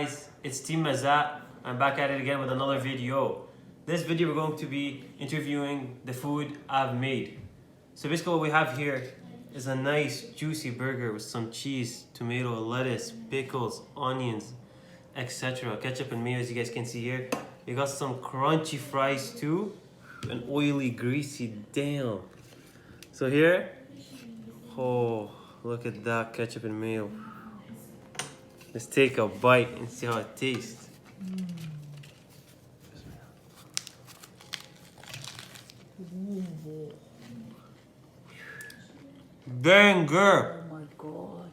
Guys, it's Team Mazat. I'm back at it again with another video. This video we're going to be interviewing the food I've made. So basically what we have here is a nice juicy burger with some cheese, tomato, lettuce, pickles, onions, etc. Ketchup and mayo as you guys can see here. We got some crunchy fries too. And oily, greasy, damn. So here, oh, look at that ketchup and mayo. Let's take a bite and see how it tastes. Banger! Oh my god.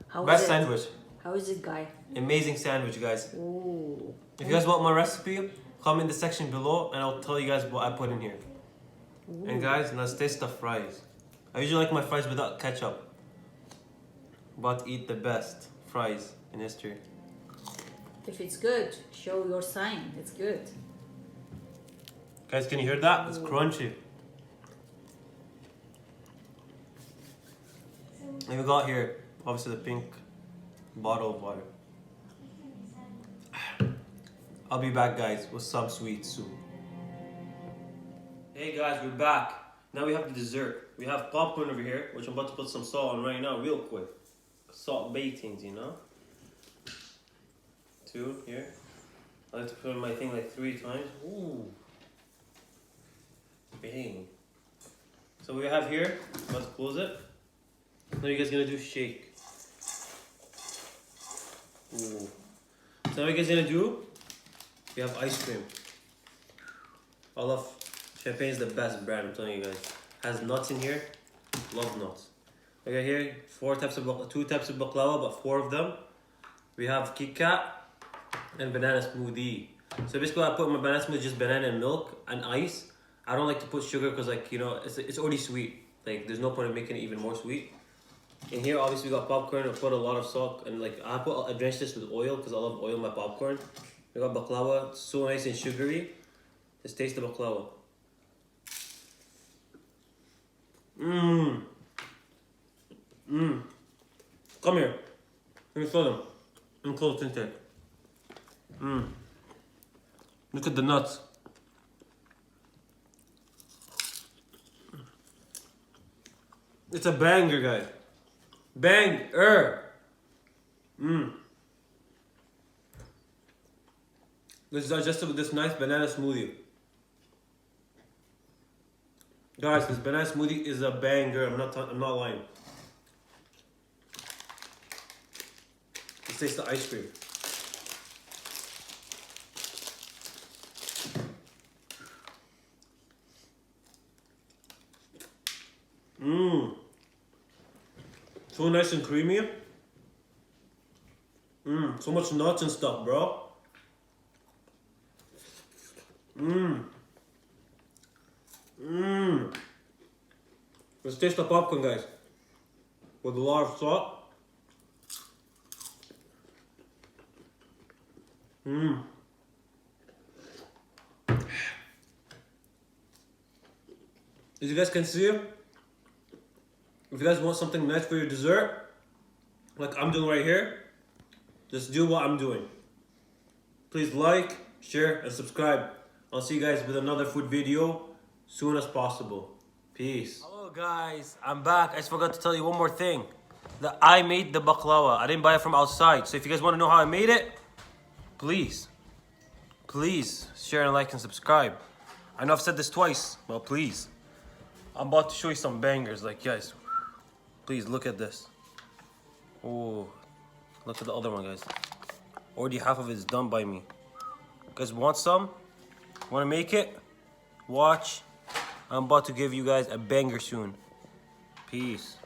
How Best is it? sandwich. How is it, guy? Amazing sandwich, guys. Ooh. If you guys want my recipe, comment in the section below and I'll tell you guys what I put in here. Ooh. And guys, let's taste the fries. I usually like my fries without ketchup. But eat the best fries in history. If it's good, show your sign. It's good. Guys, can you hear that? It's crunchy. And we got here, obviously, the pink bottle of water. I'll be back, guys, with some sweet soup. Hey guys, we're back. Now we have the dessert. We have popcorn over here, which I'm about to put some salt on right now, real quick. Salt batings, you know? 2 here. I like to put in my thing like 3 times. Ooh. Bang. So we have here, let's close it. Now you guys gonna do shake. Ooh. So now you guys gonna do, we have ice cream. I love champagne is the best brand, I'm telling you guys. Has nuts in here. Love nuts. We got here 2 types of baklava, but 4 of them. We have Kit Kat and banana smoothie. So basically, I put in my banana smoothie just banana and milk and ice. I don't like to put sugar because, like, you know, it's already sweet. Like, there's no point in making it even more sweet. And here, obviously, we got popcorn. I put a lot of salt and like I drench this with oil because I love oil in my popcorn. We got baklava. It's so nice and sugary. Let's taste the baklava. Mmm. Mmm. Come here. Let me show them. I'm close inside. Mmm. Look at the nuts. It's a banger, guys. Banger. Mmm. Let's digest it with this nice banana smoothie. Guys, this banana smoothie is a banger. I'm not lying. Let's taste the ice cream. Mmm. So nice and creamy. Mmm. So much nuts and stuff, bro. Mmm. Mmm. Let's taste the popcorn, guys. With a lot of salt. Mmm. As you guys can see, if you guys want something nice for your dessert, like I'm doing right here, just do what I'm doing. Please like, share, and subscribe. I'll see you guys with another food video soon as possible. Peace. Hello guys, I'm back. I just forgot to tell you one more thing. That I made the baklava. I didn't buy it from outside. So if you guys want to know how I made it, please share and like and subscribe. I know I've said this twice, but please. I'm about to show you some bangers. Like, guys, please look at this. Oh, look at the other one, guys. Already half of it is done by me. You guys want some? Want to make it? Watch. I'm about to give you guys a banger soon. Peace.